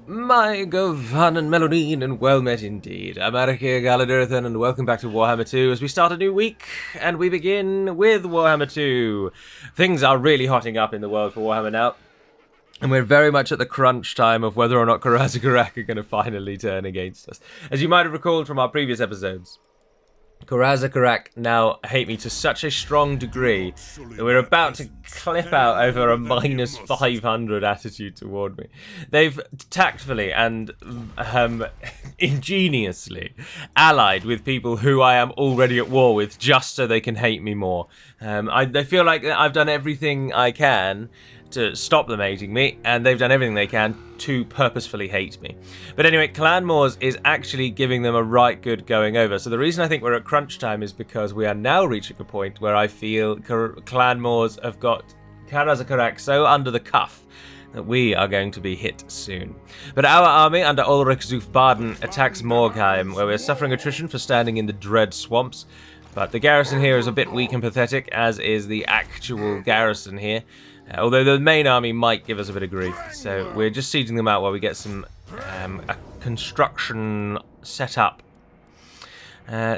My good fun and Melodine, and well met indeed. I'm Eric Galadirthan, and welcome back to Warhammer 2 as we start a new week, and we begin with Warhammer 2. Things are really hotting up in the world for Warhammer now, and we're very much at the crunch time of whether or not Karazakarak are going to finally turn against us. As you might have recalled from our previous episodes, Karazakarak now hate me to such a strong degree that we're about to clip out over a minus 500 attitude toward me. They've tactfully and ingeniously allied with people who I am already at war with just so they can hate me more. They feel like I've done everything I can to stop them hating me, and they've done everything they can to purposefully hate me. But anyway, Clan Moors is actually giving them a right good going over. So the reason I think we're at crunch time is because we are now reaching a point where I feel Clan Moors have got Karazakarak so under the cuff that we are going to be hit soon. But our army under Ulrich Zufbaden attacks Morgheim, where we're suffering attrition for standing in the dread swamps. But the garrison here is a bit weak and pathetic, as is the actual garrison here. Although the main army might give us a bit of grief, so we're just sieging them out while we get some construction set up.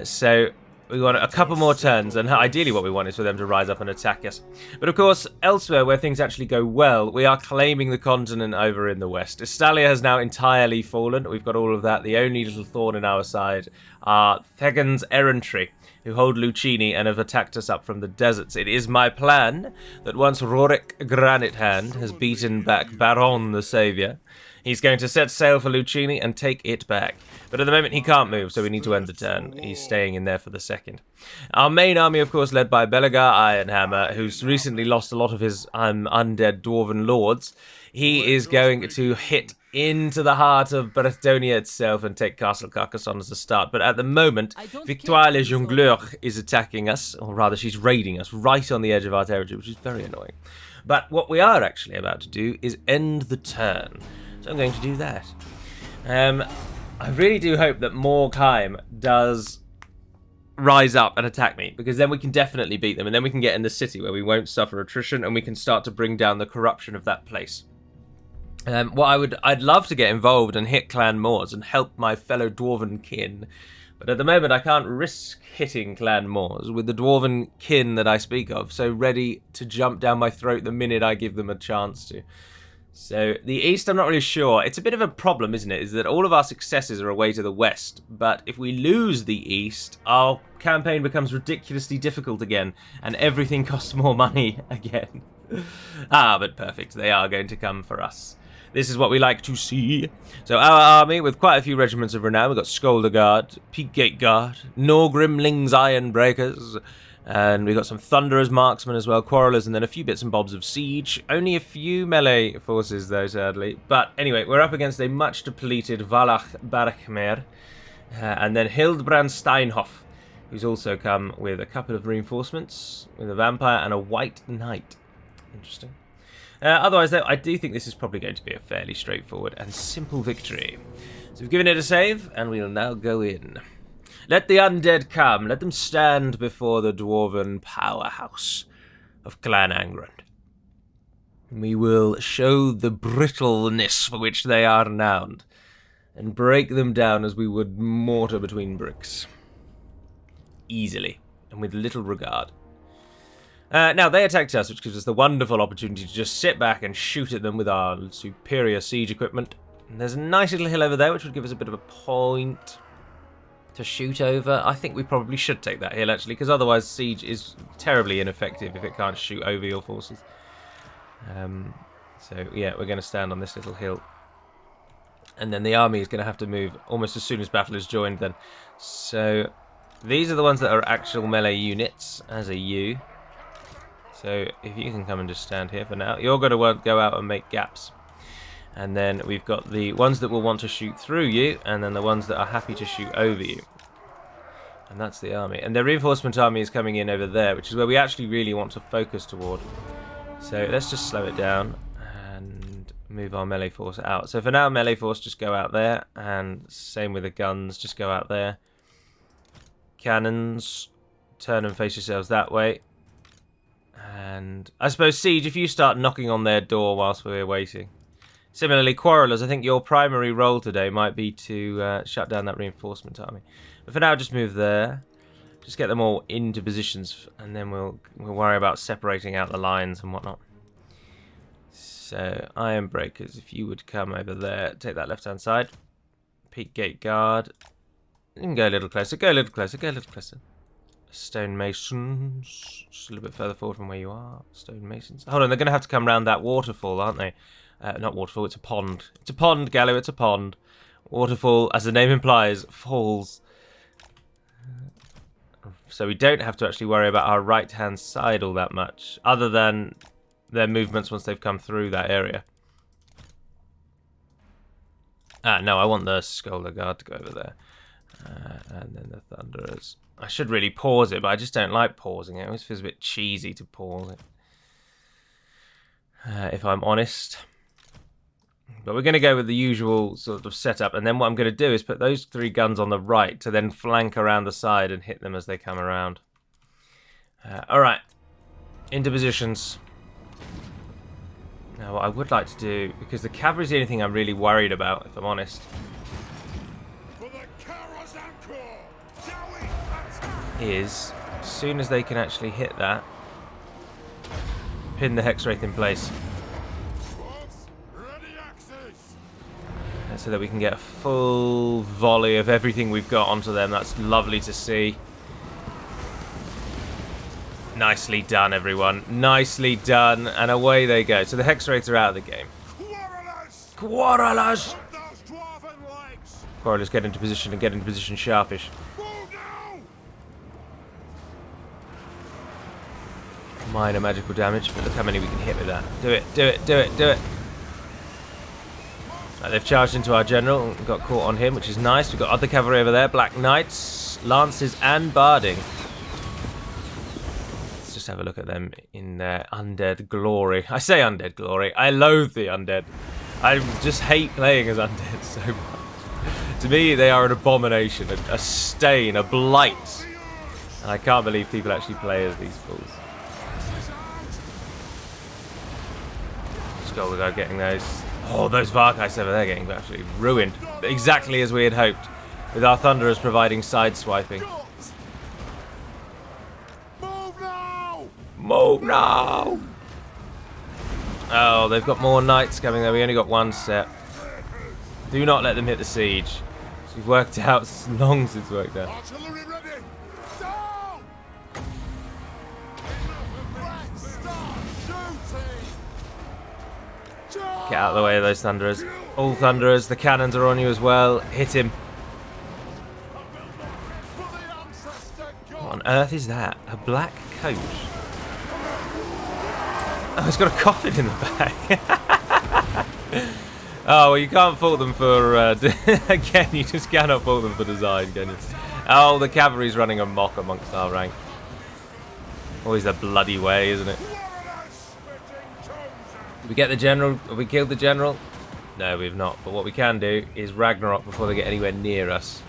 So we want a couple more turns, and ideally what we want is for them to rise up and attack us. But of course, elsewhere where things actually go well, we are claiming the continent over in the west. Estalia has now entirely fallen. We've got all of that. The only little thorn in our side are Thegan's errantry, who hold Lucchini and have attacked us up from the deserts. It is my plan that once Rorik Granite-Hand has beaten back Baron the Saviour, he's going to set sail for Lucchini and take it back. But at the moment he can't move, so we need to end the turn. He's staying in there for the second. Our main army, of course, led by Belegar Ironhammer, who's recently lost a lot of his undead dwarven lords. He is going to hit into the heart of Bretonnia itself and take Castle Carcassonne as a start. But at the moment, Victoire Le Jongleur is attacking us, or rather she's raiding us right on the edge of our territory, which is very annoying. But what we are actually about to do is end the turn. So I'm going to do that. I really do hope that Morgheim does rise up and attack me, because then we can definitely beat them, and then we can get in the city where we won't suffer attrition, and we can start to bring down the corruption of that place. I'd love to get involved and hit Clan Moors and help my fellow dwarven kin, but at the moment I can't risk hitting Clan Moors with the dwarven kin that I speak of so ready to jump down my throat the minute I give them a chance to. So the east, I'm not really sure. It's a bit of a problem, isn't it? Is that all of our successes are away to the west, but if we lose the east, our campaign becomes ridiculously difficult again, and everything costs more money again. But perfect. They are going to come for us. This is what we like to see. So our army, with quite a few regiments of renown, we've got Skolder Guard, Peakgate Guard, Norgrimling's Ironbreakers, and we've got some Thunderers, Marksmen as well, Quarrelers, and then a few bits and bobs of Siege. Only a few melee forces, though, sadly. But anyway, we're up against a much depleted Valach Barachmer, and then Hildbrand Steinhoff, who's also come with a couple of reinforcements, with a Vampire and a White Knight. Interesting. Otherwise, though, I do think this is probably going to be a fairly straightforward and simple victory. So we've given it a save, and we'll now go in. Let the undead come. Let them stand before the dwarven powerhouse of Clan Angrand. We will show the brittleness for which they are renowned, and break them down as we would mortar between bricks. Easily, and with little regard. Now, they attacked us, which gives us the wonderful opportunity to just sit back and shoot at them with our superior siege equipment. And there's a nice little hill over there, which would give us a bit of a point to shoot over. I think we probably should take that hill, actually, because otherwise siege is terribly ineffective if it can't shoot over your forces. So, yeah, we're going to stand on this little hill. And then the army is going to have to move almost as soon as battle is joined then. So, these are the ones that are actual melee units, as a U. So if you can come and just stand here for now. You're going to go out and make gaps. And then we've got the ones that will want to shoot through you, and then the ones that are happy to shoot over you. And that's the army. And the reinforcement army is coming in over there, which is where we actually really want to focus toward. So let's just slow it down and move our melee force out. So for now, melee force, just go out there. And same with the guns, just go out there. Cannons, turn and face yourselves that way. And I suppose, Siege, if you start knocking on their door whilst we're waiting, Similarly, Quarrelers, I think your primary role today might be to shut down that reinforcement army. But for now, just move there. Just get them all into positions, and then we'll worry about separating out the lines and whatnot. So, Iron Breakers, if you would come over there, take that left-hand side. Peak Gate Guard. You can go a little closer, go a little closer, go a little closer. Stone Masons, just a little bit further forward from where you are. Stone Masons. Hold on, they're going to have to come round that waterfall, aren't they? Not waterfall, it's a pond. It's a pond, Gallo, it's a pond. Waterfall, as the name implies, falls. So we don't have to actually worry about our right-hand side all that much, other than their movements once they've come through that area. No, I want the Scholar Guard to go over there. And then the Thunderers. I should really pause it, but I just don't like pausing it. It always feels a bit cheesy to pause it. If I'm honest. But we're going to go with the usual sort of setup, and then what I'm going to do is put those 3 guns on the right to then flank around the side and hit them as they come around. Alright, into positions. Now what I would like to do, because the cavalry is the only thing I'm really worried about, if I'm honest, is as soon as they can actually hit that, pin the Hex Wraith in place. So that we can get a full volley of everything we've got onto them. That's lovely to see. Nicely done, everyone. Nicely done. And away they go. So the Hex Wraiths are out of the game. Quarrelers! Quarrelers, get into position and get into position sharpish. Minor magical damage, but look how many we can hit with that. Do it, do it, do it, do it. Right, they've charged into our general and got caught on him, which is nice. We've got other cavalry over there, Black Knights, Lances, and Barding. Let's just have a look at them in their undead glory. I say undead glory. I loathe the undead. I just hate playing as undead so much. To me, they are an abomination, a stain, a blight. And I can't believe people actually play as these fools. Skull without getting those. Oh, those Varkites over there getting absolutely ruined. Exactly as we had hoped, with our Thunderers providing side swiping. Move now! Move now! Oh, they've got more Knights coming there. We only got 1 set. Do not let them hit the siege. We've worked out long since worked out. Artillery ready! Get out of the way of those Thunderers. All Thunderers, the cannons are on you as well. Hit him. What on earth is that? A black coach? Oh, it's got a coffin in the back. Oh, well, you can't fault them for... again, you just cannot fault them for design, can you? Oh, the cavalry's running amok amongst our rank. Always the bloody way, isn't it? Did we get the general? Have we killed the general? No, we've not. But what we can do is Ragnarok before they get anywhere near us.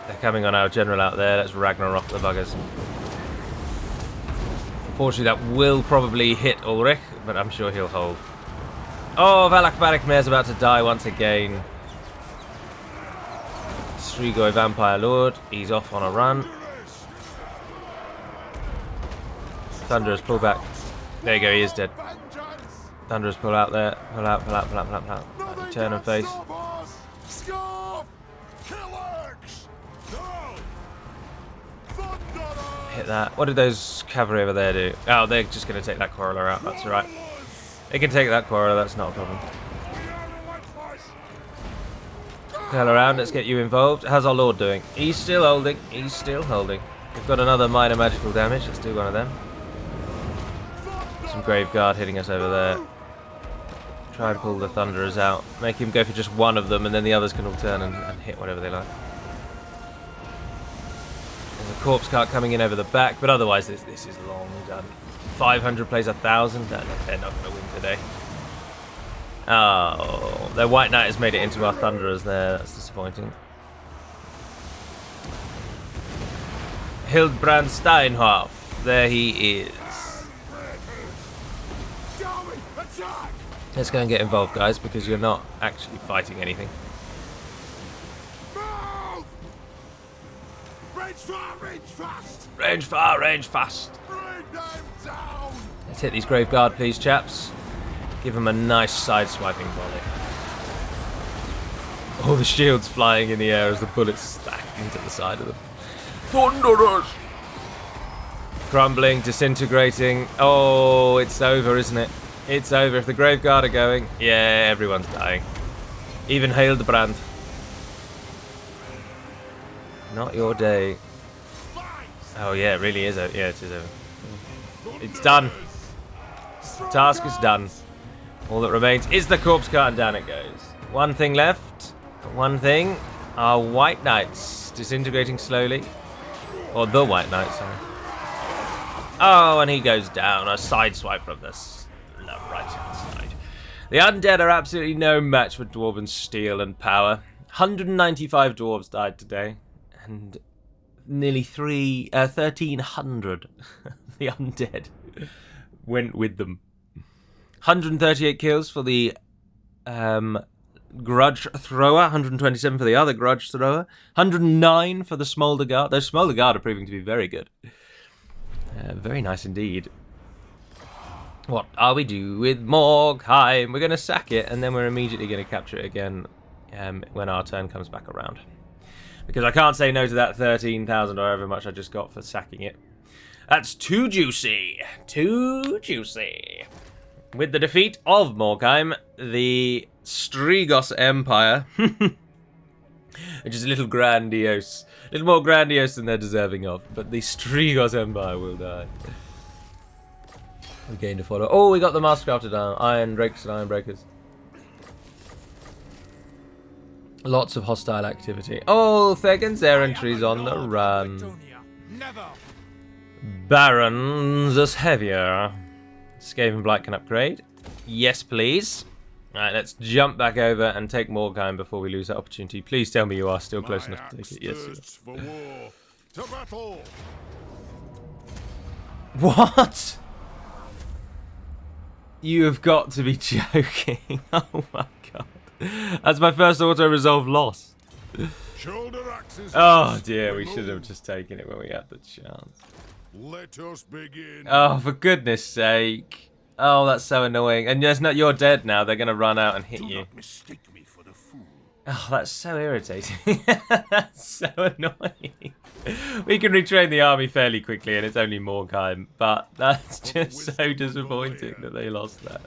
They're coming on our general out there. Let's Ragnarok the buggers. Unfortunately, that will probably hit Ulrich, but I'm sure he'll hold. Oh, Valak Barakmer's about to die once again. Strigoi Vampire Lord. He's off on a run. Thunderers, pull back. There you go, he is dead. Thunderers, pull out there. Pull out, pull out, pull out, pull out, pull out. Turn and face. Hit that. What did those cavalry over there do? Oh, they're just going to take that Quarreler out. That's alright. They can take that Quarreler, that's not a problem. Hell around, let's get you involved. How's our Lord doing? He's still holding. He's still holding. We've got another minor magical damage. Let's do one of them. Some Grave Guard hitting us over there. Try and pull the Thunderers out. Make him go for just one of them, and then the others can all turn and hit whatever they like. There's a corpse cart coming in over the back, but otherwise this is long done. 500 plays 1,000. No, they're not going to win today. Oh, their White Knight has made it into our Thunderers there. That's disappointing. Hildbrand Steinhoff. There he is. Let's go and get involved, guys, because you're not actually fighting anything. Move! Range far, range fast! Range far, range fast. Bring them down! Let's hit these Grave Guard, please, chaps. Give them a nice side-swiping volley. All the shields flying in the air as the bullets stack into the side of them. Thunderous! Crumbling, disintegrating. Oh, it's over, isn't it? It's over. If the Grave Guard are going, yeah, everyone's dying. Even Hildebrand. Not your day. Oh, yeah, it really is over. Yeah, it is over. It's done. The task is done. All that remains is the corpse cart, and down it goes. One thing left. One thing. Our White Knights disintegrating slowly. Or the White Knights, sorry. Oh, and he goes down. A side swipe from this right-hand side. The undead are absolutely no match for dwarven steel and power. 195 dwarves died today, and nearly 1,300 the undead went with them. 138 kills for the Grudge Thrower, 127 for the other Grudge Thrower, 109 for the Smolder Guard. Those Smolder Guard are proving to be very good. Very nice indeed. What are we do with Morgheim? We're going to sack it, and then we're immediately going to capture it again when our turn comes back around. Because I can't say no to that 13,000 or however much I just got for sacking it. That's too juicy. Too juicy. With the defeat of Morgheim, the Strigos Empire, which is a little grandiose, a little more grandiose than they're deserving of, but the Strigos Empire will die. We gained a follower. Oh, we got the Mastercrafted Iron Drakes and Iron Breakers. Lots of hostile activity. Oh, Thegan's errantry's on the run. Barons is heavier. Skaven Blight can upgrade. Yes, please. Alright, let's jump back over and take Morgheim before we lose that opportunity. Please tell me you are still close enough to take it. Yes, you for war. To battle. What? You have got to be joking. Oh my god. That's my first auto-resolve loss. Shoulder axes. Oh dear, we should have just taken it when we had the chance. Let us begin. Oh, for goodness sake. Oh, that's so annoying. And you're dead now. They're going to run out and hit you. Not mistake me for the fool. Oh, that's so irritating. That's so annoying. We can retrain the army fairly quickly, and it's only Morgheim. But that's just so disappointing that they lost that.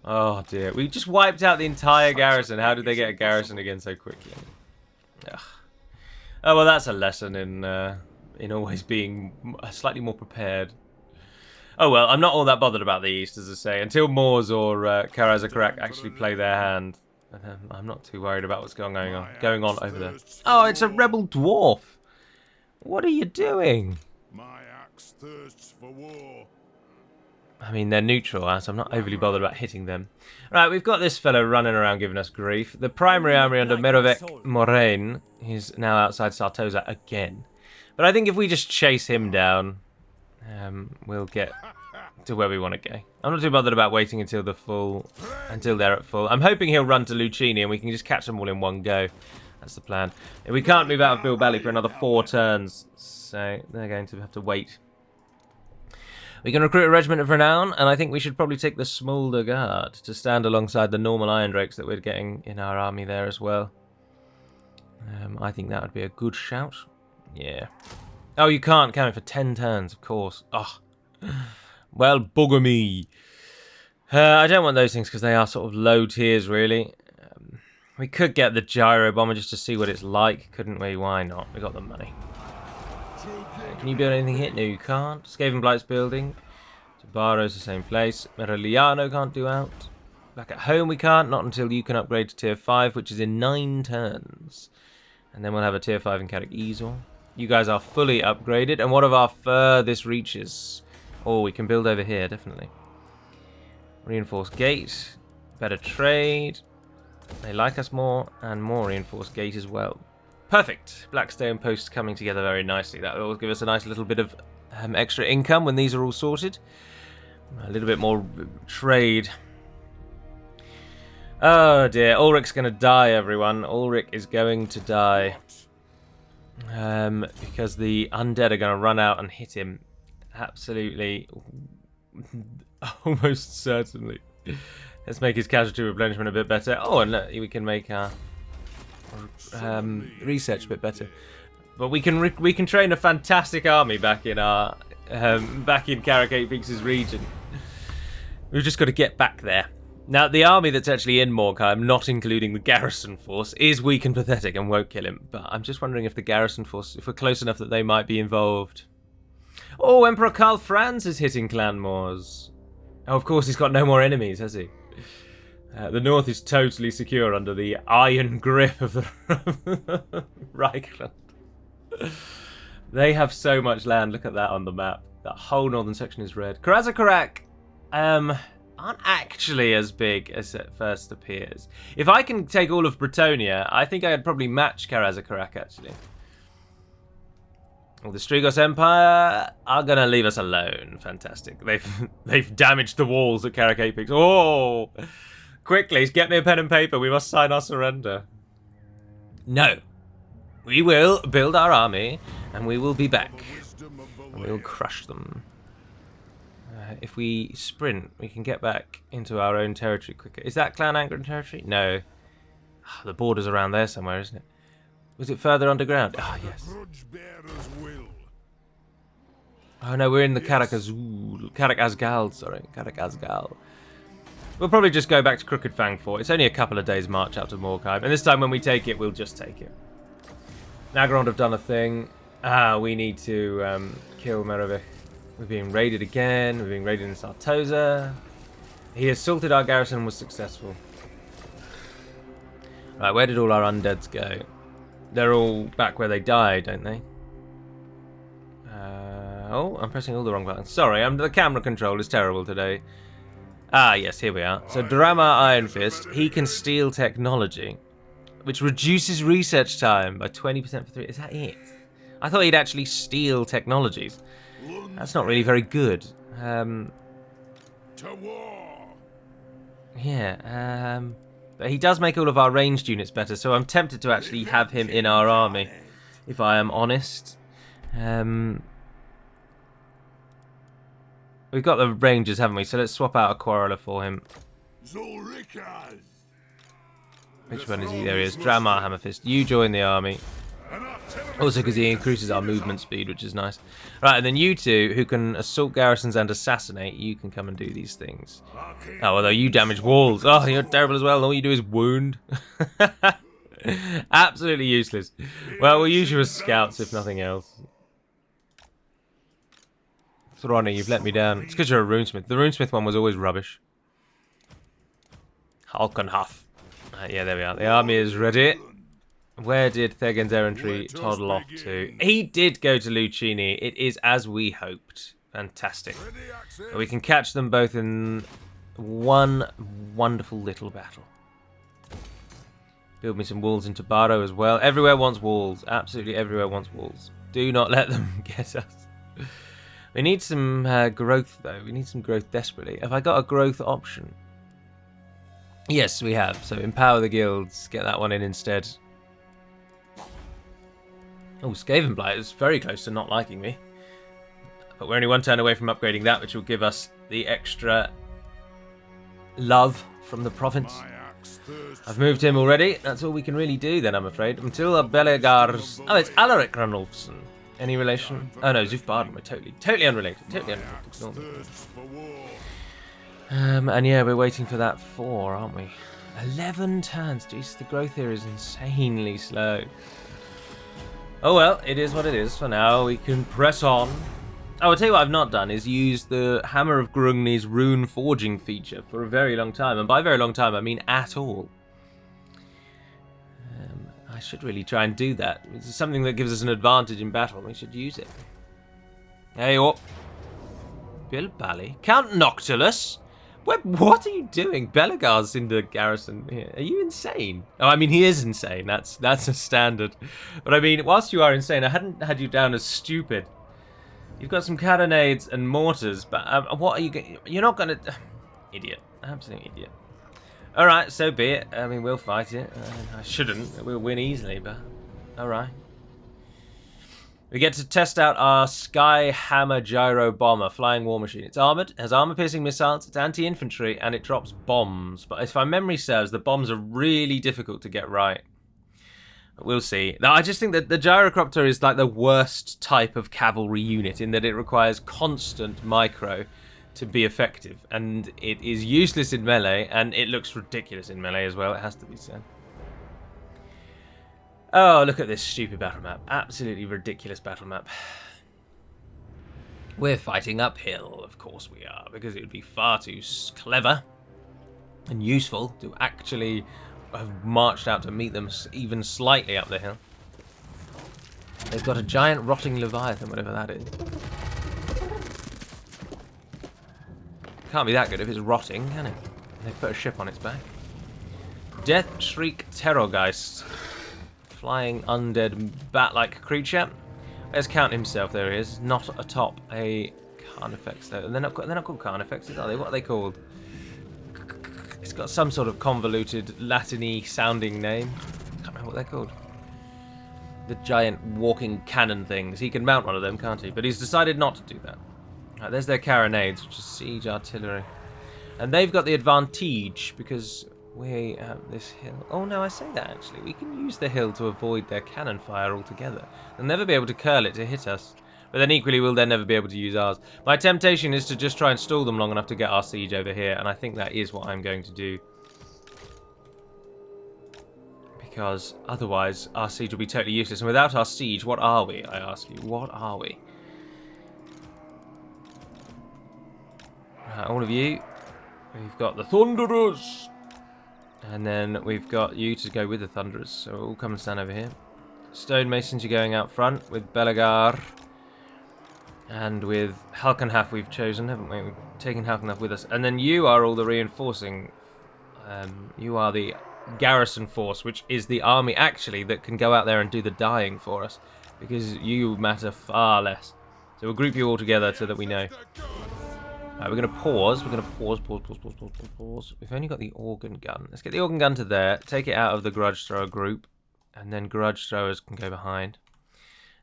Oh, dear. We just wiped out the entire garrison. How did they get a garrison again so quickly? Ugh. Oh, well, that's a lesson in always being slightly more prepared. Oh well, I'm not all that bothered about the East, as I say. Until Moors or Karazakarak actually play their hand, I'm not too worried about what's going on over there. Oh, it's a rebel dwarf. What are you doing? My axe thirsts for war. I mean, they're neutral, so I'm not overly bothered about hitting them. Right, we've got this fellow running around giving us grief. The primary army under Merovec Moraine is now outside Sartosa again. But I think if we just chase him down, we'll get to where we want to go. I'm not too bothered about waiting until they're at full. I'm hoping he'll run to Lucini and we can just catch them all in one go. That's the plan. We can't move out of Bilbali for another 4 turns, so they're going to have to wait. We can recruit a regiment of renown, and I think we should probably take the Smolder Guard to stand alongside the normal Iron Drakes that we're getting in our army there as well. I think that would be a good shout. Yeah. Oh, you can't count it for 10 turns, of course. Oh. Well, bugger me. I don't want those things because they are sort of low tiers, really. We could get the Gyro Bomber just to see what it's like, couldn't we? Why not? We got the money. Can you build anything here? No, you can't. Skaven Blight's building. Tabaro's the same place. Meriliano can't do out. Back at home we can't, not until you can upgrade to tier 5, which is in 9 turns. And then we'll have a tier 5 in Carrick Easel. You guys are fully upgraded. And what of our furthest reaches? Oh, we can build over here, definitely. Reinforced gate. Better trade. They like us more. And more reinforced gate as well. Perfect. Blackstone posts coming together very nicely. That will give us a nice little bit of extra income when these are all sorted. A little bit more trade. Oh dear, Ulrich's going to die, everyone. Ulrich is going to die. Because the undead are going to run out and hit him. Absolutely. Almost certainly. Let's make his casualty replenishment a bit better. Oh, and look, we can make our research a bit better. But we can train a fantastic army back in our back in Karakate Peaks' region. We've just got to get back there. Now, the army that's actually in Morkheim, not including the garrison force, is weak and pathetic and won't kill him. But I'm just wondering if the garrison force, if we're close enough that they might be involved. Oh, Emperor Karl Franz is hitting Clan Wars. Oh, of course, he's got no more enemies, has he? The north is totally secure under the iron grip of the Reichland. They have so much land. Look at that on the map. That whole northern section is red. Karazakarak aren't actually as big as it first appears. If I can take all of Bretonia, I think I'd probably match Karazakarak, actually. Well, the Strigos Empire are going to leave us alone. Fantastic. They've damaged the walls at Karakate Peaks. Oh! Quickly, get me a pen and paper. We must sign our surrender. No. We will build our army, and we will be back. And we will crush them. If we sprint, we can get back into our own territory quicker. Is that Clan Angren territory? No. Oh, the border's around there somewhere, isn't it? Was it further underground? Ah, oh, yes. Oh no, we're in the Karak-Azgal, sorry. Karak-Azgal. We'll probably just go back to Crooked Fang Fort. It's only a couple of days' march out to Morkheim. And this time when we take it, we'll just take it. Nagrond have done a thing. We need to kill Merovich. We're being raided again. We're being raided in Sartoza. He assaulted our garrison and was successful. Right, where did all our undeads go? They're all back where they died, don't they? Oh, I'm pressing all the wrong buttons. Sorry, the camera control is terrible today. Ah, yes, here we are. So Drama Iron Fist, he can steal technology, which reduces research time by 20% for 3. Is that it? I thought he'd actually steal technologies. That's not really very good. Yeah, but he does make all of our ranged units better, so I'm tempted to actually have him in our army, if I am honest. We've got the rangers, haven't we? So let's swap out a quarreler for him. Which one is he? There he is. Dramar Hammerfist. You join the army. Also because he increases our movement speed, which is nice. Right, and then you two, who can assault garrisons and assassinate, you can come and do these things. Oh, although you damage walls. Oh, you're terrible as well. All you do is wound. Absolutely useless. Well, we'll use you as scouts, if nothing else. Ronnie, you've let me down. It's because you're a runesmith. The runesmith one was always rubbish. Halkenhuff. Yeah, there we are. The army is ready. Where did Thegan's errantry toddle off to? He did go to Lucini. It is as we hoped. Fantastic. We can catch them both in one wonderful little battle. Build me some walls in Tabaro as well. Everywhere wants walls. Absolutely everywhere wants walls. Do not let them get us. We need some growth, though. We need some growth desperately. Have I got a growth option? Yes, we have. So empower the guilds. Get that one in instead. Oh, Skavenblight is very close to not liking me. But we're only one turn away from upgrading that, which will give us the extra love from the province. I've moved him already. That's all we can really do then, I'm afraid. Until the Belegar's... Oh, it's Alaric Ranulfsson. Any relation? Oh no, Zuf Barden. We're totally unrelated. Totally unrelated. And yeah, we're waiting for that 4, aren't we? 11 turns. Jeez, the growth here is insanely slow. Oh well, it is what it is. For now, we can press on. Oh, I'll tell you what I've not done is use the Hammer of Grungni's rune forging feature for a very long time. And by very long time, I mean at all. I should really try and do that. It's something that gives us an advantage in battle. We should use it. Hey, what? Bill Bally? Count Noctilus? What are you doing? Belegar's in the garrison here. Are you insane? Oh, I mean, he is insane. That's a standard. But I mean, whilst you are insane, I hadn't had you down as stupid. You've got some carronades and mortars, but what are you... You're not going to... Idiot. Absolute idiot. Alright, so be it. I mean, we'll fight it. I shouldn't. We'll win easily, but... Alright. We get to test out our Sky Hammer Gyro Bomber Flying War Machine. It's armoured, has armour-piercing missiles, it's anti-infantry, and it drops bombs. But if my memory serves, the bombs are really difficult to get right. But we'll see. Now, I just think that the Gyrocopter is like the worst type of cavalry unit in that it requires constant micro to be effective. And it is useless in melee, and it looks ridiculous in melee as well, it has to be said. Oh, look at this stupid battle map. Absolutely ridiculous battle map. We're fighting uphill, of course we are, because it would be far too clever and useful to actually have marched out to meet them even slightly up the hill. They've got a giant rotting Leviathan, whatever that is. Can't be that good if it's rotting, can it? They've put a ship on its back. Death Shriek Terrorgeist. Flying undead bat-like creature. Let's count himself. There he is. Not atop a Carnifex though. They're not called Carnifexes, are they? What are they called? It's got some sort of convoluted Latin-y sounding name. I can't remember what they're called. The giant walking cannon things. He can mount one of them, can't he? But he's decided not to do that. Right, there's their carronades, which is siege artillery. And they've got the advantage because we have this hill. Oh no, I say that actually. We can use the hill to avoid their cannon fire altogether. They'll never be able to curl it to hit us. But then equally, we'll then never be able to use ours. My temptation is to just try and stall them long enough to get our siege over here. And I think that is what I'm going to do. Because otherwise, our siege will be totally useless. And without our siege, what are we? I ask you, what are we? Right, all of you. We've got the Thunderers. And then we've got you to go with the Thunderers. So we'll all come and stand over here. Stonemasons, you're going out front with Belegar. And with Halkenhaf we've chosen, haven't we? We've taken Halkenhaf with us. And then you are all the reinforcing. You are the garrison force, which is the army, actually, that can go out there and do the dying for us. Because you matter far less. So we'll group you all together so that we know. Right, we're going to pause. We're going to pause. We've only got the organ gun. Let's get the organ gun to there. Take it out of the grudge thrower group. And then grudge throwers can go behind.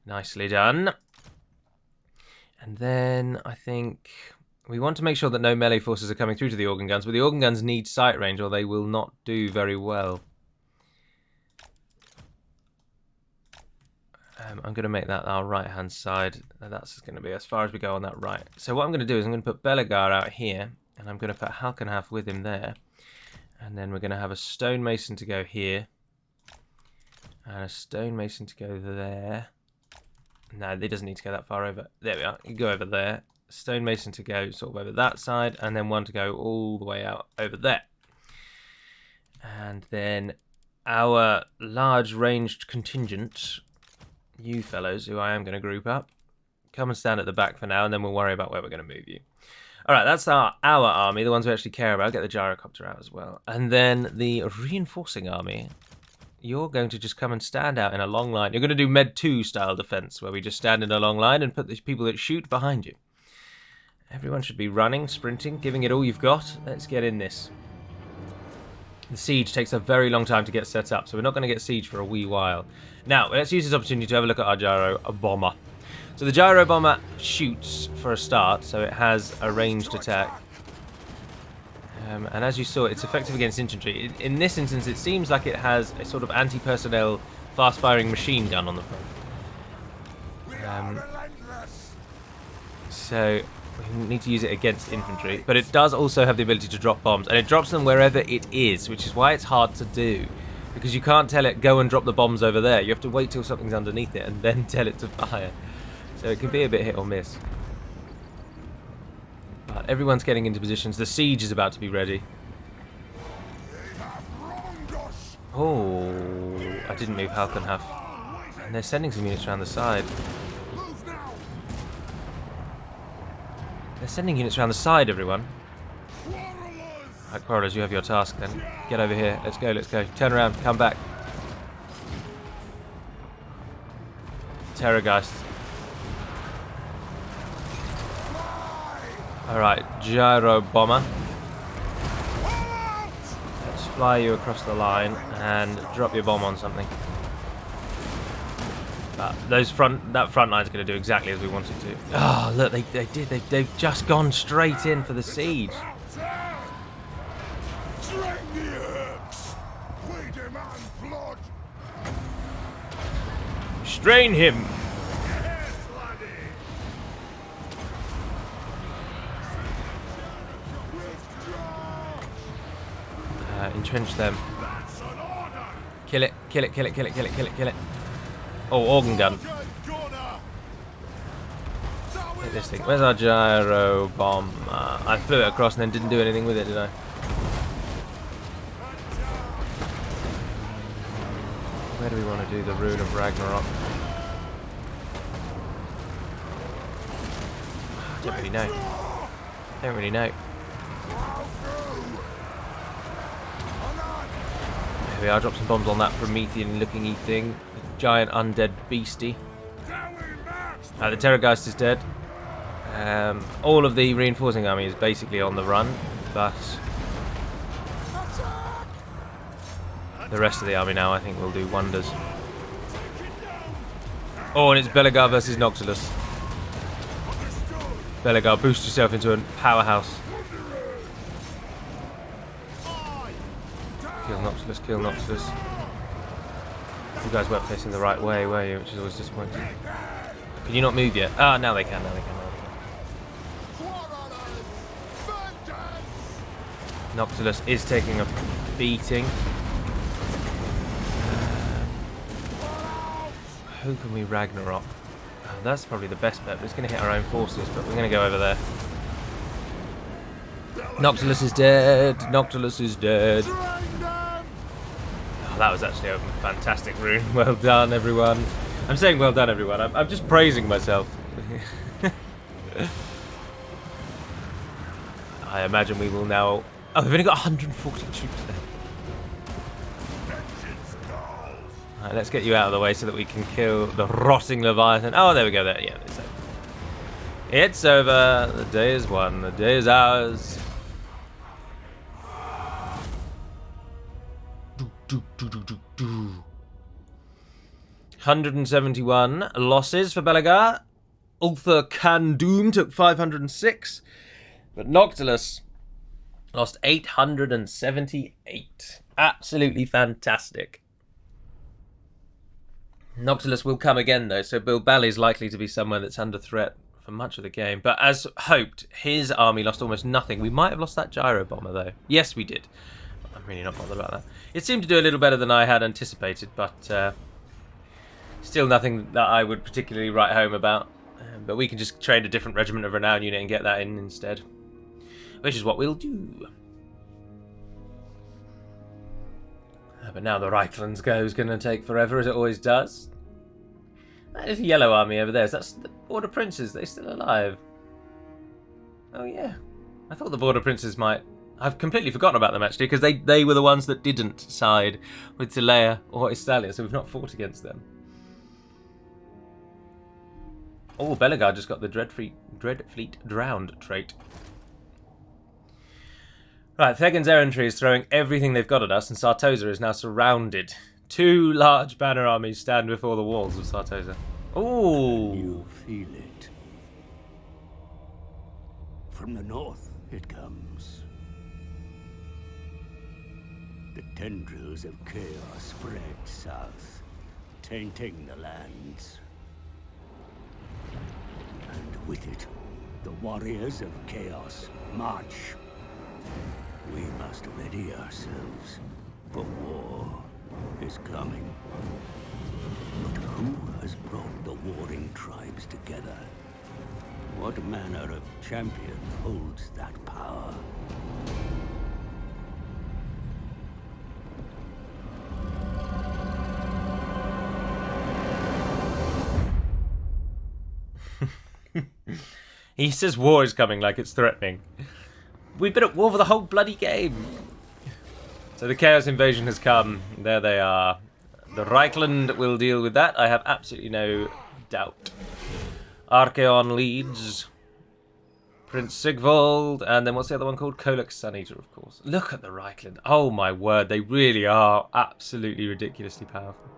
Nicely done. And then I think we want to make sure that no melee forces are coming through to the organ guns. But the organ guns need sight range or they will not do very well. I'm going to make that our right-hand side. That's going to be as far as we go on that right. So what I'm going to do is I'm going to put Belegar out here. And I'm going to put Halkenhaf with him there. And then we're going to have a stonemason to go here. And a stonemason to go there. No, he doesn't need to go that far over. There we are. You go over there. Stonemason to go sort of over that side. And then one to go all the way out over there. And then our large ranged contingent, you fellows, who I am going to group up, come and stand at the back for now, and then we'll worry about where we're going to move you. Alright, that's our army, the ones we actually care about. Get the gyrocopter out as well. And then the reinforcing army, you're going to just come and stand out in a long line. You're going to do Med 2 style defense, where we just stand in a long line and put the people that shoot behind you. Everyone should be running, sprinting, giving it all you've got. Let's get in this. The siege takes a very long time to get set up, so we're not going to get siege for a wee while. Now, let's use this opportunity to have a look at our gyro bomber. So the gyro bomber shoots for a start, so it has a ranged attack. And as you saw, it's effective against infantry. In this instance, it seems like it has a sort of anti-personnel fast-firing machine gun on the front. So we need to use it against infantry, but it does also have the ability to drop bombs, and it drops them wherever it is, which is why it's hard to do, because you can't tell it go and drop the bombs over there. You have to wait till something's underneath it and then tell it to fire. So it can be a bit hit or miss. But everyone's getting into positions. The siege is about to be ready. Oh, I didn't move Halkenhaf. And they're sending some units around the side. They're sending units around the side, everyone. Right, Quarrelers, you have your task then. Get over here. Let's go, let's go. Turn around, come back. Terrorgeist. Alright, gyro bomber. Let's fly you across the line and drop your bomb on something. But that front line's going to do exactly as we want it to. Oh, look, they've just gone straight in for the siege. Strain him! Entrench them. Kill it, kill it, kill it, kill it, kill it, kill it, kill it. Oh, organ gun. Hit this thing. Where's our gyro bomb? I flew it across and then didn't do anything with it, did I? Where do we want to do the Rune of Ragnarok? I don't really know. Don't really know. Here we are, drop some bombs on that Promethean-looking thing. The giant undead beastie. The Terrorgeist is dead. All of the reinforcing army is basically on the run, but the rest of the army now I think will do wonders. Oh, and it's Belegar versus Noctilus. Belegar, boost yourself into a powerhouse. Kill Noctilus, kill Noctilus. You guys weren't facing the right way, were you? Which is always disappointing. Can you not move yet? Ah, now they can, now they can, now they can. Noctilus is taking a beating. Who can we Ragnarok? That's probably the best bet, but it's going to hit our own forces, but we're going to go over there. Noctilus is dead. Noctilus is dead. Oh, that was actually a fantastic rune. Well done, everyone. I'm saying well done, everyone. I'm just praising myself. I imagine we will now... Oh, we've only got 140 troops there. Right, let's get you out of the way so that we can kill the rotting Leviathan. Oh, there we go. There, yeah, it's over. It's over. The day is won. The day is ours. 171 losses for Belegar. Ulthar Khandoom took 506, but Noctilus lost 878. Absolutely fantastic. Noctilus will come again though, so Bilbali is likely to be somewhere that's under threat for much of the game. But as hoped, his army lost almost nothing. We might have lost that gyro bomber though. Yes, we did. I'm really not bothered about that. It seemed to do a little better than I had anticipated, but still nothing that I would particularly write home about. But we can just trade a different Regiment of Renown unit and get that in instead, which is what we'll do. But now the Reichland's go is going to take forever, as it always does. There's a yellow army over there. That's the Border Princes. They're still alive. Oh, yeah. I thought the Border Princes might... I've completely forgotten about them, actually, because they were the ones that didn't side with Tilea or Estalia, so we've not fought against them. Oh, Belegar just got the Dreadfleet Drowned trait. Right, Thegan's Errantry is throwing everything they've got at us, and Sartoza is now surrounded. 2 large banner armies stand before the walls of Sartoza. Ooh! You feel it. From the north it comes. The tendrils of chaos spread south, tainting the lands. And with it, the warriors of chaos march. We must ready ourselves, for war is coming. But who has brought the warring tribes together? What manner of champion holds that power? He says war is coming like it's threatening. We've been at war for the whole bloody game. So the Chaos Invasion has come. There they are. The Reichland will deal with that. I have absolutely no doubt. Archaon leads. Prince Sigvald, and then what's the other one called? Kolak Suneater, of course. Look at the Reichland. Oh my word, they really are absolutely ridiculously powerful.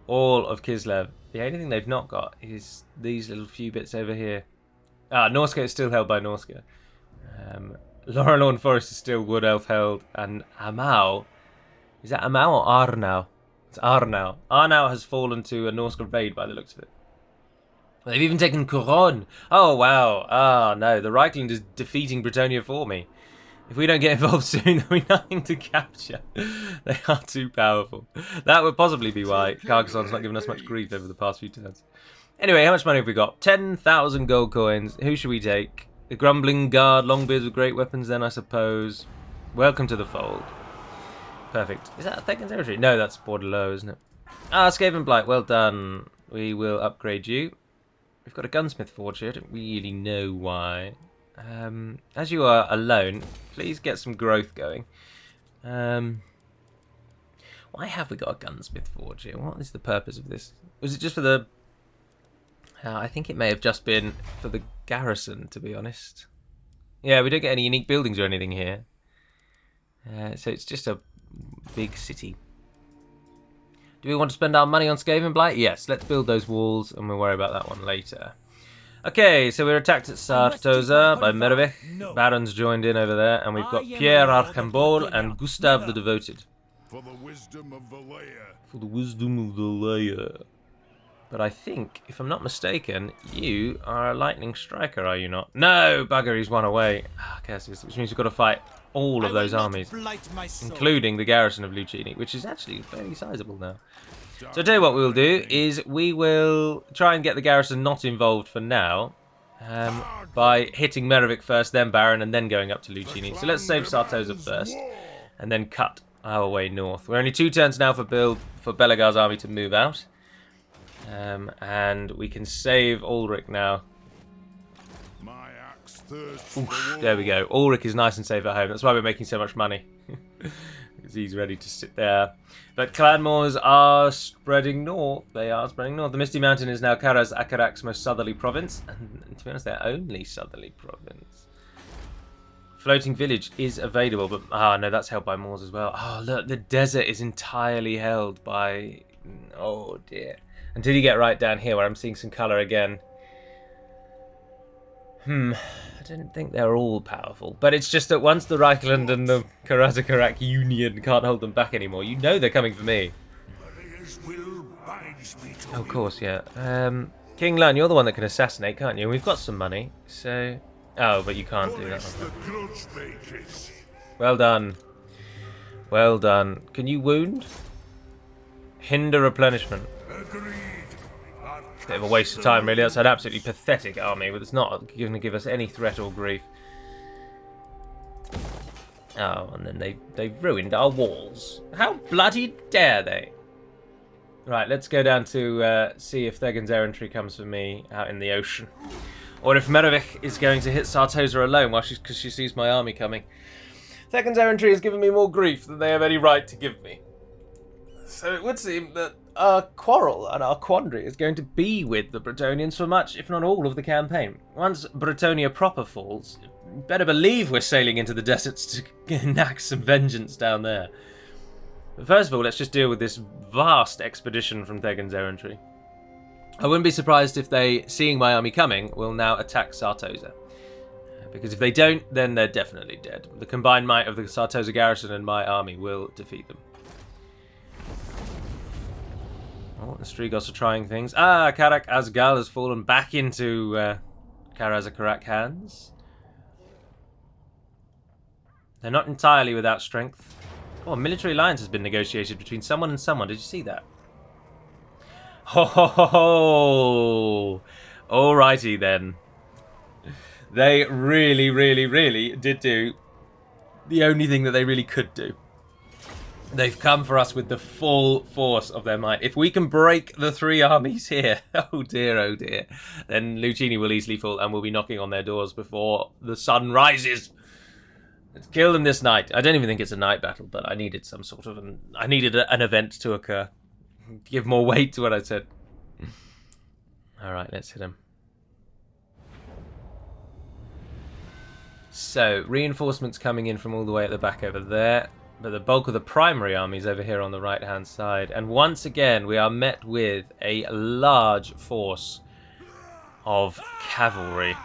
All of Kislev. The only thing they've not got is these little few bits over here. Norska is still held by Norska. Lorelorn Forest is still Wood Elf held, and Amau. Is that Amau or Arnau? It's Arnau. Arnau has fallen to a Norska raid by the looks of it. They've even taken Couronne. Oh, wow. Ah, no. The Reichland is defeating Bretonnia for me. If we don't get involved soon, there'll be nothing to capture. They are too powerful. That would possibly be why Carcassonne's not given us much grief over the past few turns. Anyway, how much money have we got? 10,000 gold coins. Who should we take? The Grumbling Guard, Longbeards with great weapons then, I suppose. Welcome to the fold. Perfect. Is that a Thegan's territory? No, that's Bordelot, isn't it? Skaven Blight, well done. We will upgrade you. We've got a gunsmith forge here. I don't really know why. As you are alone, please get some growth going. Why have we got a gunsmith forge here? What is the purpose of this? Was it just for the... I think it may have just been for the garrison, to be honest. Yeah, we don't get any unique buildings or anything here. So it's just a big city. Do we want to spend our money on Skaven Blight? Yes, let's build those walls and we'll worry about that one later. Okay, so we're attacked at Sartoza by Mervich. Barons joined in over there, and we've got Pierre Arcambol and Gustav the Devoted. For the wisdom of Valea. For the wisdom of Valea. But I think, if I'm not mistaken, you are a lightning striker, are you not? No, bugger, he's one away. Curses, which means we've got to fight all of those armies, including the garrison of Lucini, which is actually fairly sizable now. So I'll tell you what we'll do is we will try and get the garrison not involved for now by hitting Mervich first, then Baron, and then going up to Lucini. So let's save Sartosa first and then cut our way north. We're only 2 turns now for Belegar's army to move out. And we can save Ulrich now. Oof, there we go. Ulrich is nice and safe at home. That's why we're making so much money. Because he's ready to sit there. But Clanmores are spreading north. They are spreading north. The Misty Mountain is now Karaz Akarak's most southerly province. And to be honest, their only southerly province. Floating Village is available. But, no, that's held by Moors as well. Oh, look, the desert is entirely held by... Oh, dear. Until you get right down here where I'm seeing some colour again. I don't think they're all powerful. But it's just that once the Reichland and the Karazakarak Union can't hold them back anymore, you know they're coming for me. Oh, of course, yeah. King Lun, you're the one that can assassinate, can't you? We've got some money, so... Oh, but you can't do that. Well done. Well done. Can you wound? Hinder replenishment. Bit of a waste of time, really. That's an absolutely pathetic army, but it's not going to give us any threat or grief. Oh, and then they've ruined our walls. How bloody dare they? Right, let's go down to see if Thegan's errantry comes for me out in the ocean. Or if Mervich is going to hit Sartosa alone because she sees my army coming. Thegan's errantry has given me more grief than they have any right to give me. So it would seem that our quarrel and our quandary is going to be with the Bretonians for much, if not all, of the campaign. Once Bretonia proper falls, better believe we're sailing into the deserts to enact some vengeance down there. But first of all, let's just deal with this vast expedition from Thegan's errantry. I wouldn't be surprised if they, seeing my army coming, will now attack Sartosa. Because if they don't, then they're definitely dead. The combined might of the Sartosa garrison and my army will defeat them. Oh, the Strigos are trying things. Karak Asgal has fallen back into Karazakarak hands. They're not entirely without strength. Oh, a military alliance has been negotiated between someone and someone. Did you see that? Ho ho ho ho! Alrighty then. They really, really, really did do the only thing that they really could do. They've come for us with the full force of their might. If we can break the 3 armies here, oh dear, then Lucini will easily fall and we'll be knocking on their doors before the sun rises. Let's kill them this night. I don't even think it's a night battle, but I needed some sort of I needed an event to occur. Give more weight to what I said. All right, let's hit him. So, reinforcements coming in from all the way at the back over there. But the bulk of the primary army is over here on the right-hand side. And once again, we are met with a large force of cavalry.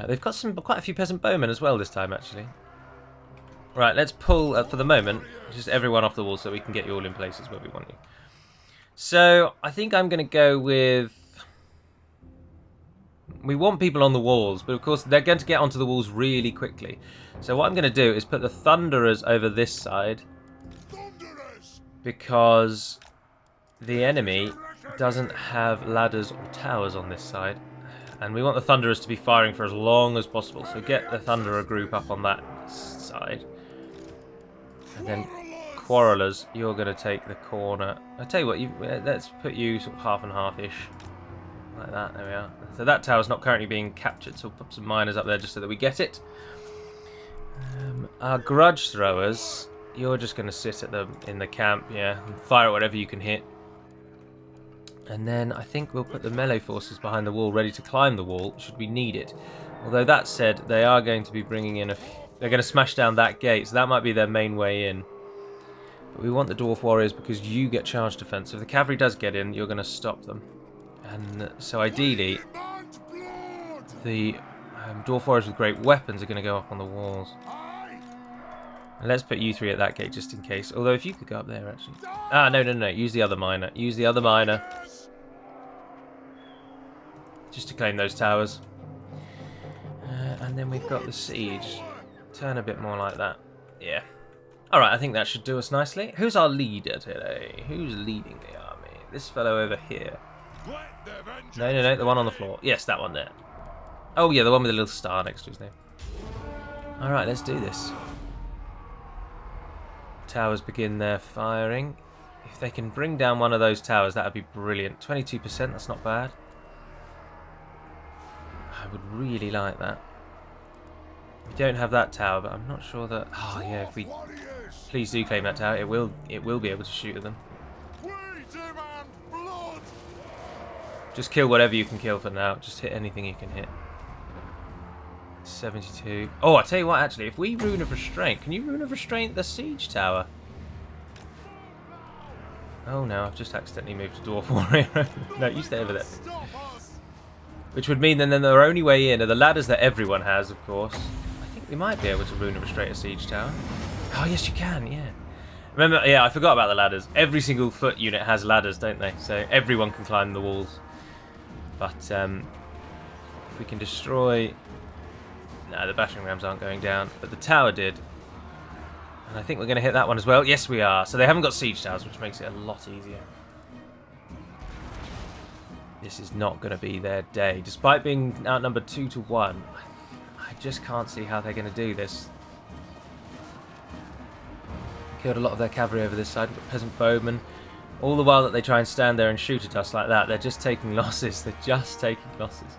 They've got quite a few peasant bowmen as well this time, actually. Right, let's pull, for the moment, just everyone off the wall so we can get you all in places where we want you. So, I think I'm going to go with... We want people on the walls, but of course they're going to get onto the walls really quickly. So what I'm going to do is put the Thunderers over this side, because the enemy doesn't have ladders or towers on this side. And we want the Thunderers to be firing for as long as possible. So get the Thunderer group up on that side. And then Quarrelers, you're going to take the corner. I'll tell you what, let's put you sort of half and half-ish. Like that, there we are. So that tower's not currently being captured, so we'll put some miners up there just so that we get it. Our Grudge Throwers, you're just going to sit at in the camp, yeah, and fire at whatever you can hit. And then I think we'll put the melee forces behind the wall, ready to climb the wall, should we need it. Although that said, they are going to be bringing in they're going to smash down that gate, so that might be their main way in. But we want the Dwarf Warriors because you get charge defense. If the cavalry does get in, you're going to stop them. And so ideally, the Dwarf Warriors with great weapons are going to go up on the walls. And let's put you three at that gate just in case. Although if you could go up there, actually. Ah, no. Use the other miner. Use the other miner. Just to claim those towers. And then we've got the siege. Turn a bit more like that. Yeah. Alright, I think that should do us nicely. Who's our leader today? Who's leading the army? This fellow over here. No, the one on the floor. Yes, that one there. Oh yeah, the one with the little star next to his name. Alright, let's do this. Towers begin their firing. If they can bring down one of those towers, that would be brilliant. 22%, that's not bad. I would really like that. We don't have that tower, but I'm not sure that... Oh yeah, if we... Please do claim that tower. It will be able to shoot at them. Just kill whatever you can kill for now. Just hit anything you can hit. 72. Oh, I tell you what, actually, if we Rune of Restraint, can you Rune of Restraint the siege tower? Oh no, I've just accidentally moved to Dwarf Warrior. No, you stay over there. Which would mean then their only way in are the ladders that everyone has, of course. I think we might be able to Rune of Restraint a siege tower. Oh yes, you can, yeah. Remember, yeah, I forgot about the ladders. Every single foot unit has ladders, don't they? So everyone can climb the walls. But if we can destroy... No, the battering rams aren't going down, but the tower did. And I think we're going to hit that one as well. Yes, we are. So they haven't got siege towers, which makes it a lot easier. This is not going to be their day. Despite being outnumbered 2-1, I just can't see how they're going to do this. Killed a lot of their cavalry over this side. We've got peasant bowmen. All the while that they try and stand there and shoot at us like that, they're just taking losses. They're just taking losses.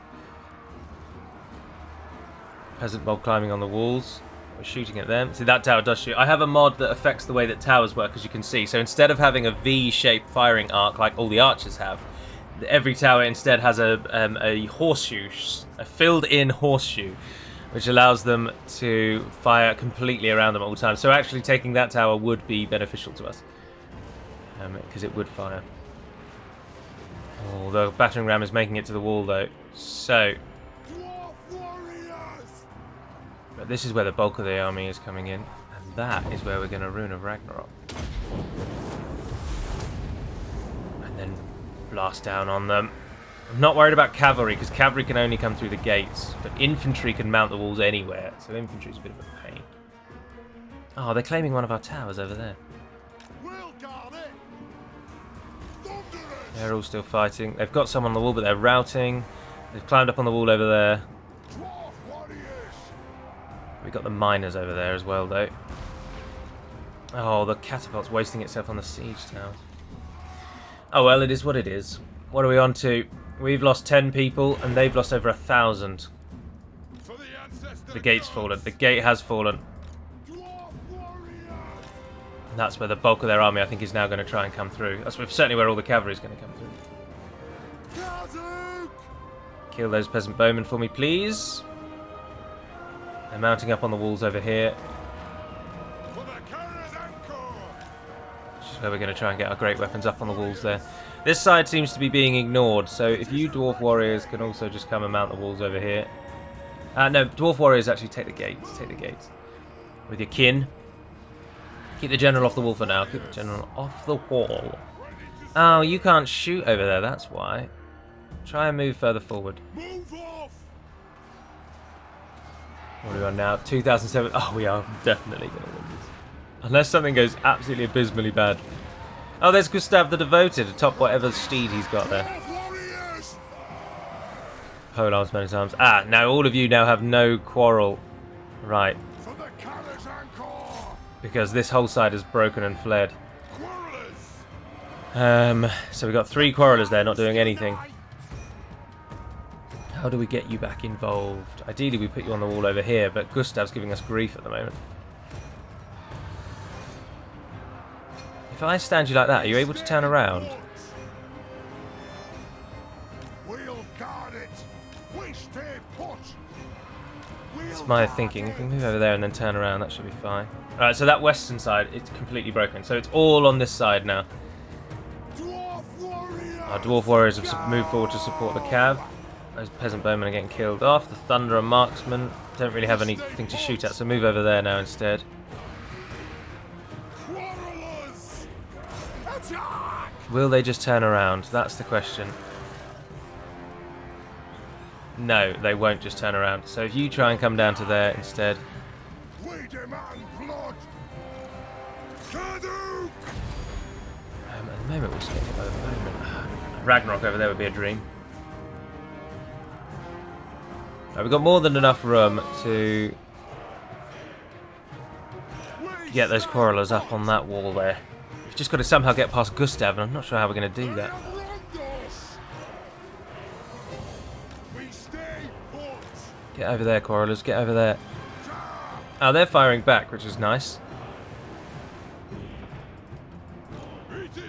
Peasant mob climbing on the walls. We're shooting at them. See, that tower does shoot. I have a mod that affects the way that towers work, as you can see. So instead of having a V-shaped firing arc like all the archers have, every tower instead has a horseshoe, a filled-in horseshoe, which allows them to fire completely around them at all times. So actually taking that tower would be beneficial to us, because it would fire. Oh, the battering ram is making it to the wall, though. So... But this is where the bulk of the army is coming in, and that is where we're going to Rune of Ragnarok. And then blast down on them. I'm not worried about cavalry, because cavalry can only come through the gates, but infantry can mount the walls anywhere, so infantry's a bit of a pain. Oh, they're claiming one of our towers over there. They're all still fighting. They've got some on the wall, but they're routing. They've climbed up on the wall over there. We've got the miners over there as well, though. Oh, the catapult's wasting itself on the siege tower. Oh well, it is what it is. What are we on to? We've lost 10 people, and they've lost over 1,000. The gate's fallen. The gate has fallen. And that's where the bulk of their army, I think, is now going to try and come through. That's certainly where all the cavalry is going to come through. Kill those peasant bowmen for me, please. They're mounting up on the walls over here. For the carrier's anchor! Which is where we're going to try and get our great weapons up on the walls there. This side seems to be being ignored, so if you dwarf warriors can also just come and mount the walls over here. No, dwarf warriors actually take the gates. Take the gates. With your kin. Keep the general off the wall for now. Keep the general off the wall. Oh, you can't shoot over there, that's why. Try and move further forward. Move off! What are we on now? 2007. Oh, we are definitely going to win this. Unless something goes absolutely abysmally bad. Oh, there's Gustav the Devoted, atop whatever steed he's got there. Warriors! Pole arms, men at arms. Ah, now all of you now have no quarrel. Right. For the carrier's anchor! Because this whole side is broken and fled. Quarrelers! So we've got 3 quarrelers there not doing anything. How do we get you back involved? Ideally we put you on the wall over here, but Gustav's giving us grief at the moment. If I stand you like that, are you able to turn around? We'll guard it! We stay put! That's my thinking. If we move over there and then turn around, that should be fine. Alright, so that western side, it's completely broken. So it's all on this side now. Dwarf warrior! Our dwarf warriors have moved forward to support the cav. Those peasant bowmen are getting killed off. The thunder and marksmen don't really have anything to shoot at, so move over there now instead. Quarrelers! Attack! Will they just turn around? That's the question. No, they won't just turn around. So if you try and come down to there instead. We demand blood! Kaduk! At the moment, we're just getting it by the moment. Ragnarok over there would be a dream. Right, we've got more than enough room to get those quarrelers up on that wall there. We've just got to somehow get past Gustav, and I'm not sure how we're going to do that. We stay put! Get over there, quarrelers, get over there. Oh, they're firing back, which is nice.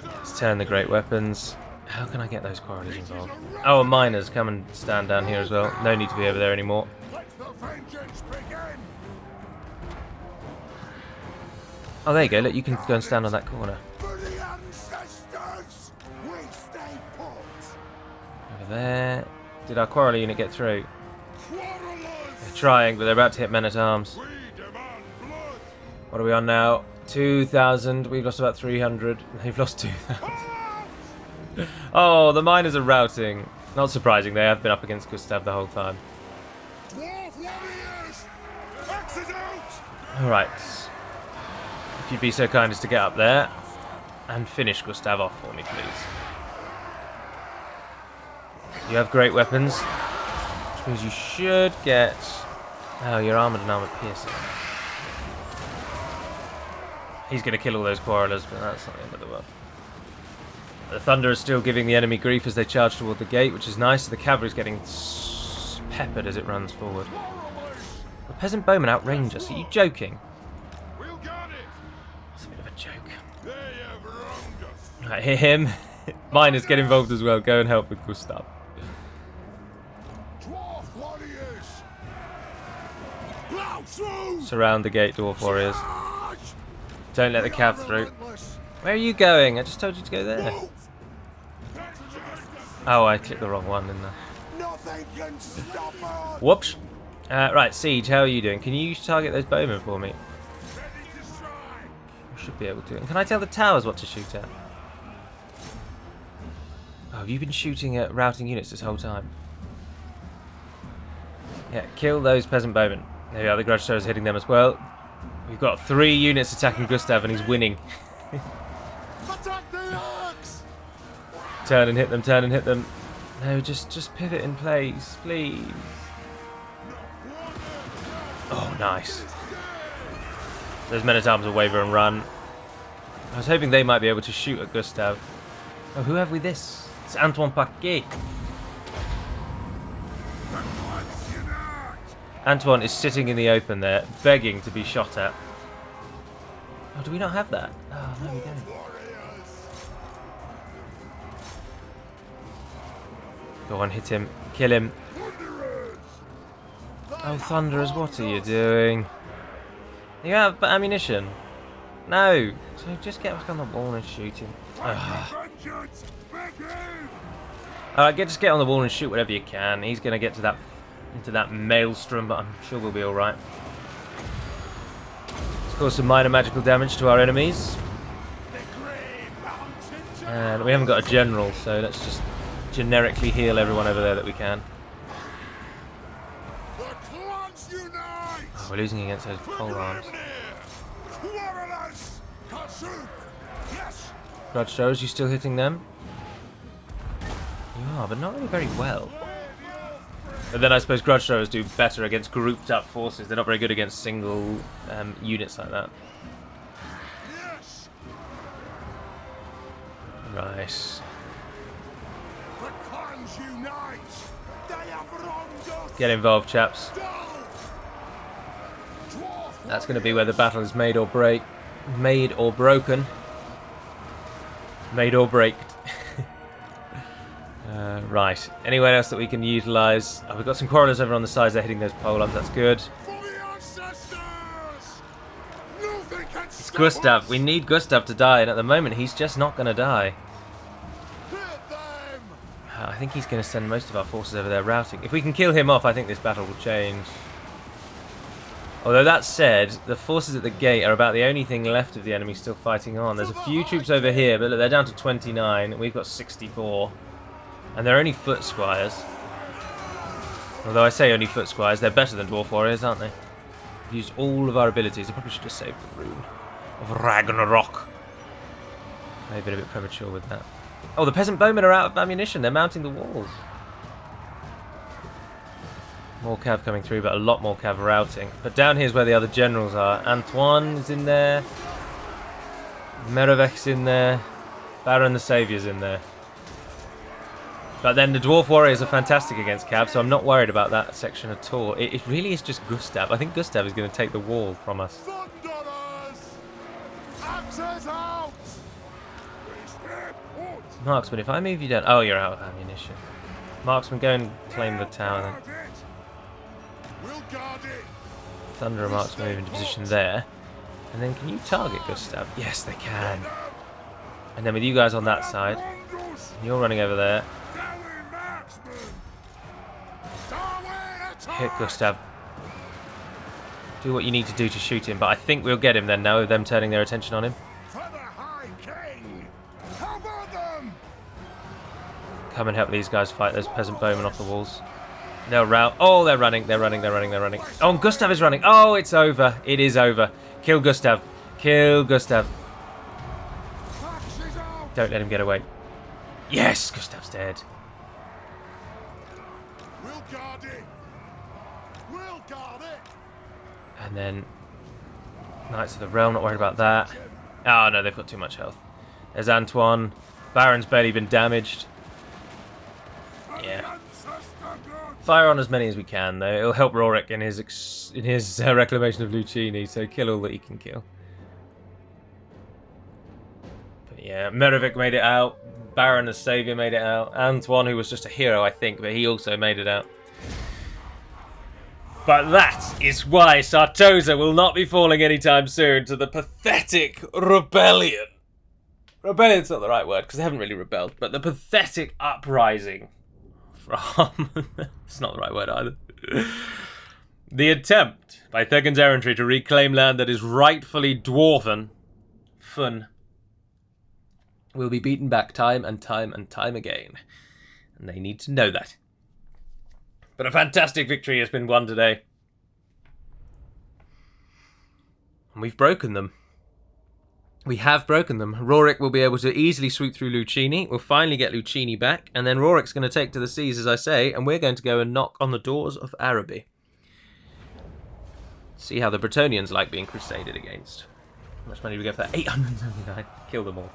Let's turn the great weapons. How can I get those quarrelers involved? Oh, and miners, come and stand down here as well. No need to be over there anymore. Let the vengeance begin! Oh, there you go. Look, you can go and stand on that corner. For the ancestors! We stay put! Over there. Did our quarreler unit get through? They're Quarrelers! trying, but they're about to hit men-at-arms. We demand blood! What are we on now? 2,000. We've lost about 300. They've lost 2,000. Oh, the miners are routing. Not surprising, they have been up against Gustav the whole time. Dwarf warriors! Axes out! Alright. If you'd be so kind as to get up there and finish Gustav off for me, please. You have great weapons, which means you should get... Oh, you're armoured and armoured piercing. He's going to kill all those quarrelers, but that's not the end of the world. The thunder is still giving the enemy grief as they charge toward the gate, which is nice. The cavalry's getting peppered as it runs forward. The peasant bowmen outrange us. Are you joking? We'll guard it! It's a bit of a joke. They have wronged us! Right, hit him. Miners, get involved as well. Go and help with Gustav. Dwarf warriors! Plow through! Surround the gate, dwarf warriors. Charge! Don't let the cav through. Where are you going? I just told you to go there. Move! Oh, I clicked the wrong one, didn't I? Nothing can stop us! Whoops. Right, Siege, how are you doing? Can you target those bowmen for me? Ready to strike! I should be able to. And can I tell the towers what to shoot at? Oh, have you been shooting at routing units this whole time? Yeah, kill those peasant bowmen. There we are, the grudge thrower is hitting them as well. We've got 3 units attacking Gustav and he's winning. Attack the axe! Turn and hit them, turn and hit them. No, just pivot in place, please. Oh, nice. Those men-at-arms will waver and run. I was hoping they might be able to shoot at Gustav. Oh, who have we this? It's Antoine Paquet. Antoine is sitting in the open there, begging to be shot at. Oh, do we not have that? Oh, no, we don't. Go on, hit him. Kill him. Oh, Thunderers, what are you doing? You have ammunition? No! So just get back on the wall and shoot him. Alright, just get on the wall and shoot whatever you can. He's going to get to into that maelstrom, but I'm sure we'll be alright. Let's cause some minor magical damage to our enemies. And we haven't got a general, so let's just generically heal everyone over there that we can. Oh, we're losing against those pole arms. Grudge shows you still hitting them? You are, but not really very well. And then I suppose grudge throwers do better against grouped up forces. They're not very good against single units like that. Right. Get involved, chaps. That's going to be where the battle is made or break. Made or broken. Made or braked. Right. Anywhere else that we can utilise? Oh, we've got some quarrelers over on the sides. They're hitting those pole arms. That's good. It's Gustav. We need Gustav to die, and at the moment he's just not going to die. I think he's going to send most of our forces over there routing. If we can kill him off, I think this battle will change. Although that said, the forces at the gate are about the only thing left of the enemy still fighting on. There's a few troops over here, but look, they're down to 29. We've got 64. And they're only foot squires. Although I say only foot squires, they're better than dwarf warriors, aren't they? We've used all of our abilities. I probably should have saved the rune of Ragnarok. I've been a bit premature with that. Oh, the peasant bowmen are out of ammunition. They're mounting the walls. More cav coming through, but a lot more cav routing. But down here's where the other generals are. Antoine is in there. Merevech's in there. Baron the Saviour's in there. But then the dwarf warriors are fantastic against cav, so I'm not worried about that section at all. It really is just Gustav. I think Gustav is going to take the wall from us. Marksman, if I move you down... Oh, you're out of ammunition. Marksman, go and claim the tower then. Thunder and Marksman move into position there. And then can you target Gustav? Yes, they can. And then with you guys on that side, you're running over there. Hit Gustav. Do what you need to do to shoot him, but I think we'll get him then now with them turning their attention on him. Come and help these guys fight those peasant bowmen off the walls. They'll rout. Oh, they're running. They're running. They're running. They're running. Oh, and Gustav is running. Oh, it's over. It is over. Kill Gustav. Kill Gustav. Don't let him get away. Yes, Gustav's dead. We'll guard it. We'll guard it. And then Knights of the Realm, not worried about that. Oh, no, they've got too much health. There's Antoine. Baron's barely been damaged. Yeah. Fire on as many as we can, though. It'll help Rorik in his reclamation of Lucchini, so kill all that he can kill. But yeah, Merevich made it out. Baron the Saviour made it out. Antoine, who was just a hero, I think, but he also made it out. But that is why Sartosa will not be falling anytime soon to the pathetic rebellion. Rebellion's not the right word, because they haven't really rebelled, but the pathetic uprising from... It's not the right word either. The attempt by Thegan's errantry to reclaim land that is rightfully dwarven, fun, will be beaten back time and time and time again. And they need to know that. But a fantastic victory has been won today. And we've broken them. We have broken them. Rorik will be able to easily sweep through Lucchini. We'll finally get Lucchini back. And then Rorik's going to take to the seas, as I say. And we're going to go and knock on the doors of Araby. See how the Bretonnians like being crusaded against. How much money do we get for that? 879. Kill them all.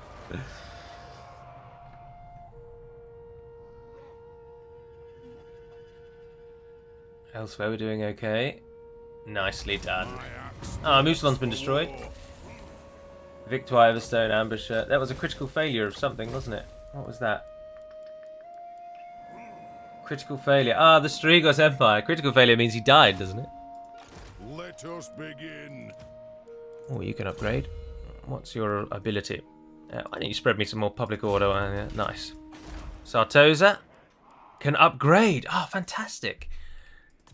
Elsewhere we're doing okay. Nicely done. Ah, Musalon's been destroyed. Victoire Everstone, Ambusher. That was a critical failure of something, wasn't it? What was that? Critical failure. Ah, the Strigos Empire. Critical failure means he died, doesn't it? Let us begin. Oh, you can upgrade. What's your ability? Why don't you spread me some more public order? Nice. Sartoza can upgrade. Oh, fantastic.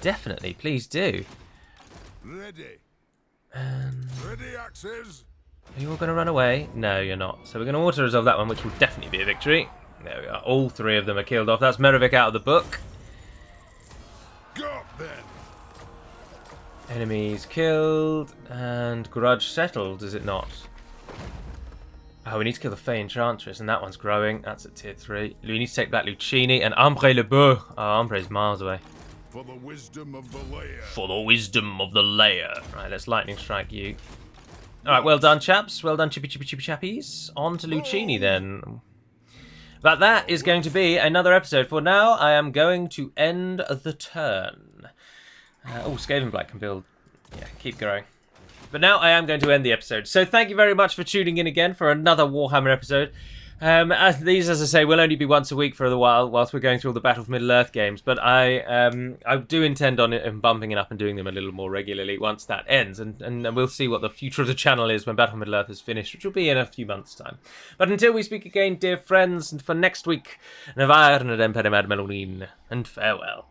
Definitely, please do. Ready. And Ready, axes. are you all going to run away? No, you're not. So we're going to auto-resolve that one, which will definitely be a victory. There we are. All three of them are killed off. That's Merovic out of the book. Go then. Enemies killed. And grudge settled, is it not? Oh, we need to kill the Fey Enchantress, and that one's growing. That's at tier 3. We need to take back Lucini and Ambre Le Beau. Oh, Ambre's miles away. For the wisdom of the layer. For the wisdom of the layer. Right, let's lightning strike you. Alright, well done, chaps. Well done, chippy chappies. On to Lucini, then. But that is going to be another episode. For now, I am going to end the turn. Oh, Skaven Black can build. Yeah, keep growing. But now I am going to end the episode. So thank you very much for tuning in again for another Warhammer episode. These, as I say, will only be once a week for a while whilst we're going through all the Battle for Middle-earth games. But I do intend on bumping it up and doing them a little more regularly once that ends. And we'll see what the future of the channel is when Battle for Middle-earth is finished, which will be in a few months' time. But until we speak again, dear friends, and for next week, Navarre and Empere Mad Melonin, and farewell.